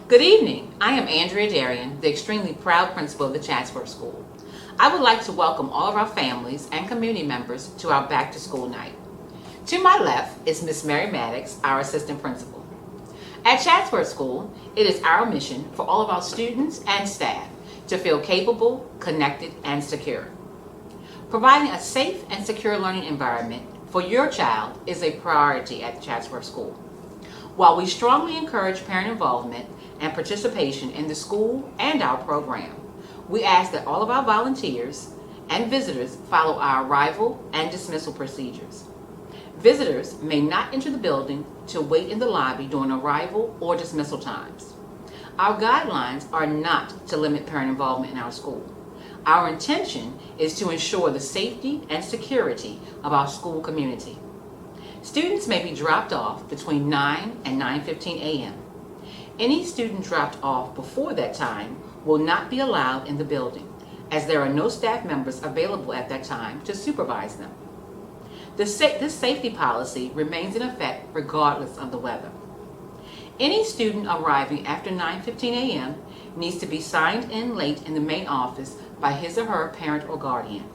Good evening. I am Andrea Darian, the extremely proud principal of the Chatsworth School. I would like to welcome all of our families and community members to our back to school night. To my left is Miss Mary Maddox, our assistant principal. At Chatsworth School, it is our mission for all of our students and staff to feel capable, connected, and secure. Providing a safe and secure learning environment for your child is a priority at Chatsworth School. While we strongly encourage parent involvement and participation in the school and our program, we ask that all of our volunteers and visitors follow our arrival and dismissal procedures. Visitors may not enter the building to wait in the lobby during arrival or dismissal times. Our guidelines are not to limit parent involvement in our school. Our intention is to ensure the safety and security of our school community. Students may be dropped off between 9 and 9:15 a.m. Any student dropped off before that time will not be allowed in the building, as there are no staff members available at that time to supervise them. This safety policy remains in effect regardless of the weather. Any student arriving after 9:15 a.m. needs to be signed in late in the main office by his or her parent or guardian.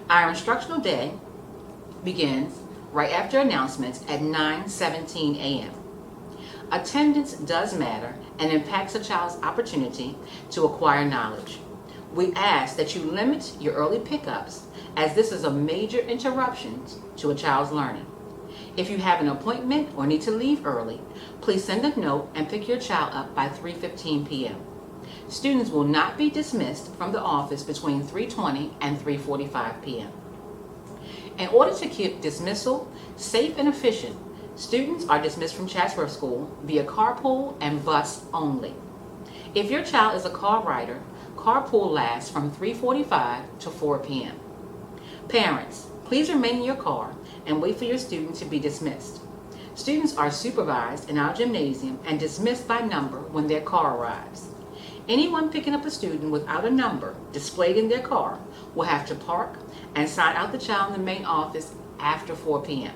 Our instructional day begins right after announcements at 9:17 a.m. Attendance does matter and impacts a child's opportunity to acquire knowledge. We ask that you limit your early pickups, as this is a major interruption to a child's learning. If you have an appointment or need to leave early, please send a note and pick your child up by 3:15 p.m. Students will not be dismissed from the office between 3:20 and 3:45 p.m. In order to keep dismissal safe and efficient, students are dismissed from Chatsworth School via carpool and bus only. If your child is a car rider, carpool lasts from 3:45 to 4 p.m. Parents, please remain in your car and wait for your student to be dismissed. Students are supervised in our gymnasium and dismissed by number when their car arrives. Anyone picking up a student without a number displayed in their car will have to park and sign out the child in the main office after 4 p.m.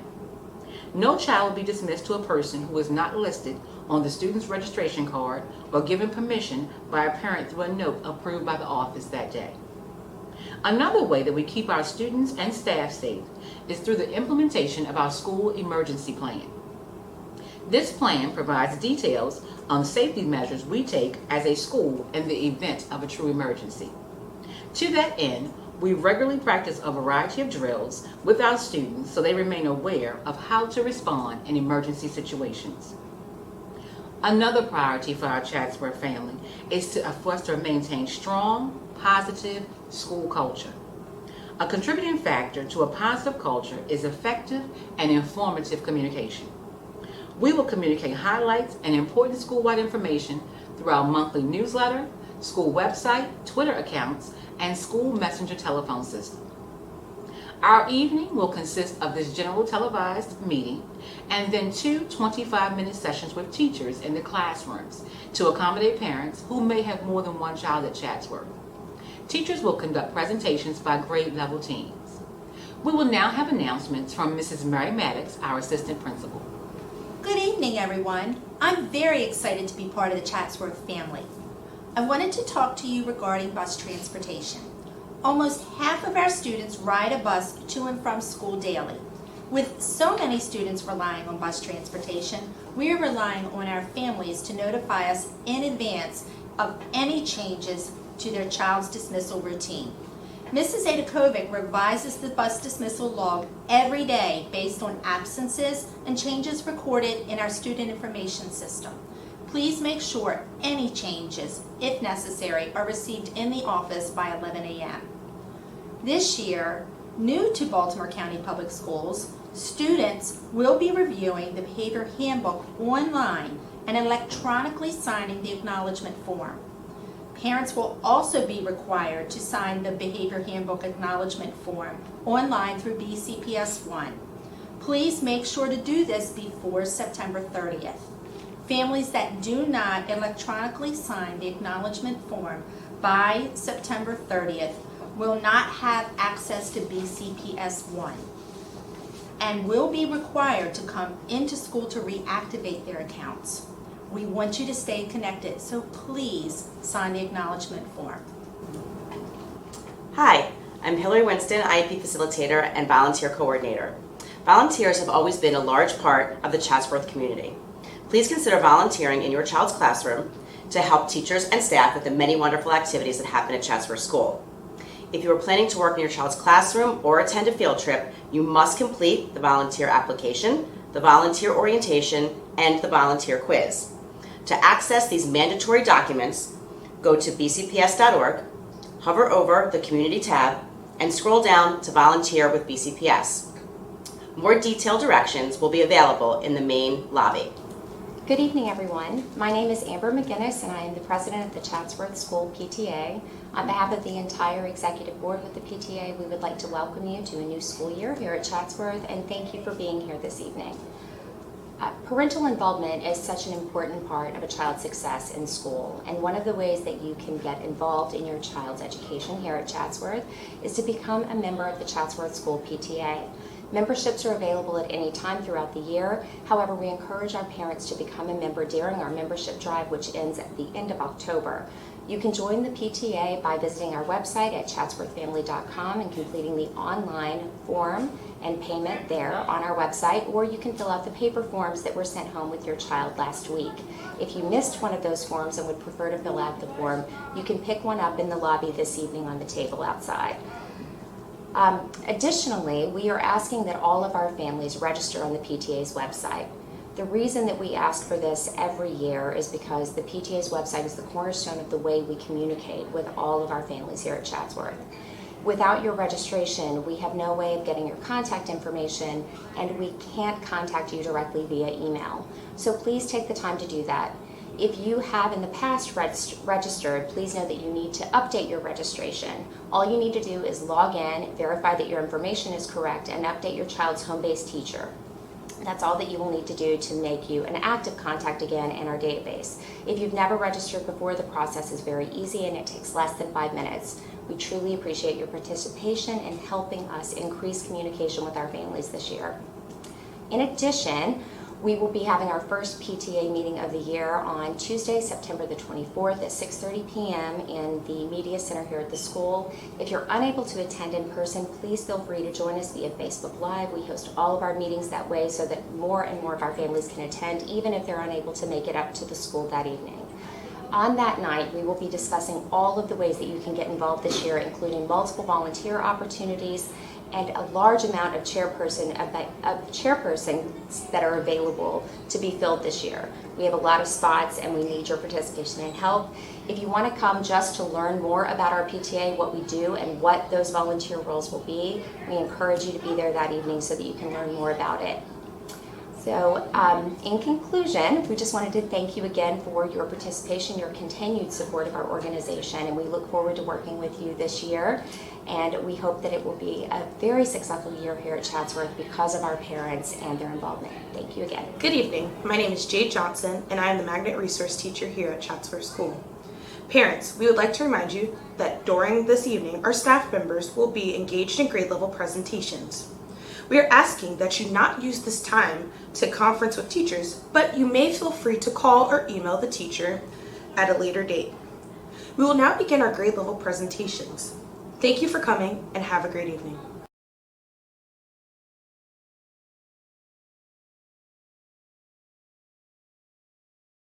No child will be dismissed to a person who is not listed on the student's registration card or given permission by a parent through a note approved by the office that day. Another way that we keep our students and staff safe is through the implementation of our school emergency plan. This plan provides details on safety measures we take as a school in the event of a true emergency. To that end, we regularly practice a variety of drills with our students so they remain aware of how to respond in emergency situations. Another priority for our Chatsworth family is for us to maintain strong, positive school culture. A contributing factor to a positive culture is effective and informative communication. We will communicate highlights and important school-wide information through our monthly newsletter, school website, Twitter accounts, and school messenger telephone system. Our evening will consist of this general televised meeting and then two 25-minute sessions with teachers in the classrooms to accommodate parents who may have more than one child at Chatsworth. Teachers will conduct presentations by grade level teams. We will now have announcements from Mrs. Mary Maddox, our assistant principal. Good evening, everyone. I'm very excited to be part of the Chatsworth family. I wanted to talk to you regarding bus transportation. Almost half of our students ride a bus to and from school daily. With so many students relying on bus transportation, we are relying on our families to notify us in advance of any changes to their child's dismissal routine. Mrs. Adakovic revises the bus dismissal log every day based on absences and changes recorded in our student information system. Please make sure any changes, if necessary, are received in the office by 11 a.m. This year, new to Baltimore County Public Schools, students will be reviewing the Behavior Handbook online and electronically signing the acknowledgement form. Parents will also be required to sign the Behavior Handbook Acknowledgement Form online through BCPS 1. Please make sure to do this before September 30th. Families that do not electronically sign the acknowledgement form by September 30th will not have access to BCPS 1 and will be required to come into school to reactivate their accounts. We want you to stay connected, so please sign the acknowledgement form. Hi, I'm Hillary Winston, IEP Facilitator and Volunteer Coordinator. Volunteers have always been a large part of the Chatsworth community. Please consider volunteering in your child's classroom to help teachers and staff with the many wonderful activities that happen at Chatsworth School. If you are planning to work in your child's classroom or attend a field trip, you must complete the volunteer application, the volunteer orientation, and the volunteer quiz. To access these mandatory documents, go to bcps.org, hover over the Community tab, and scroll down to Volunteer with BCPS. More detailed directions will be available in the main lobby. Good evening, everyone. My name is Amber McGinnis, and I am the president of the Chatsworth School PTA. On behalf of the entire executive board with the PTA, we would like to welcome you to a new school year here at Chatsworth, and thank you for being here this evening. Parental involvement is such an important part of a child's success in school, and one of the ways that you can get involved in your child's education here at Chatsworth is to become a member of the Chatsworth School PTA. Memberships are available at any time throughout the year. However, we encourage our parents to become a member during our membership drive, which ends at the end of October. You can join the PTA by visiting our website at chatsworthfamily.com and completing the online form and payment there on our website, or you can fill out the paper forms that were sent home with your child last week. If you missed one of those forms and would prefer to fill out the form, you can pick one up in the lobby this evening on the table outside. Additionally, we are asking that all of our families register on the PTA's website. The reason that we ask for this every year is because the PTA's website is the cornerstone of the way we communicate with all of our families here at Chatsworth. Without your registration, we have no way of getting your contact information, and we can't contact you directly via email. So please take the time to do that. If you have in the past registered, please know that you need to update your registration. All you need to do is log in, verify that your information is correct, and update your child's home-based teacher. That's all that you will need to do to make you an active contact again in our database. If you've never registered before, the process is very easy and it takes less than 5 minutes. We truly appreciate your participation in helping us increase communication with our families this year. In addition, we will be having our first PTA meeting of the year on Tuesday, September the 24th at 6:30 p.m. in the Media Center here at the school. If you're unable to attend in person, please feel free to join us via Facebook Live. We host all of our meetings that way so that more and more of our families can attend, even if they're unable to make it up to the school that evening. On that night, we will be discussing all of the ways that you can get involved this year, including multiple volunteer opportunities and a large amount of chairpersons that are available to be filled this year. We have a lot of spots and we need your participation and help. If you want to come just to learn more about our PTA, what we do, and what those volunteer roles will be, we encourage you to be there that evening so that you can learn more about it. So in conclusion, we just wanted to thank you again for your participation, your continued support of our organization, and we look forward to working with you this year. And we hope that it will be a very successful year here at Chatsworth because of our parents and their involvement. Thank you again. Good evening. My name is Jade Johnson, and I am the Magnet Resource Teacher here at Chatsworth School. Parents, we would like to remind you that during this evening, our staff members will be engaged in grade level presentations. We are asking that you not use this time to conference with teachers, but you may feel free to call or email the teacher at a later date. We will now begin our grade level presentations. Thank you for coming and have a great evening.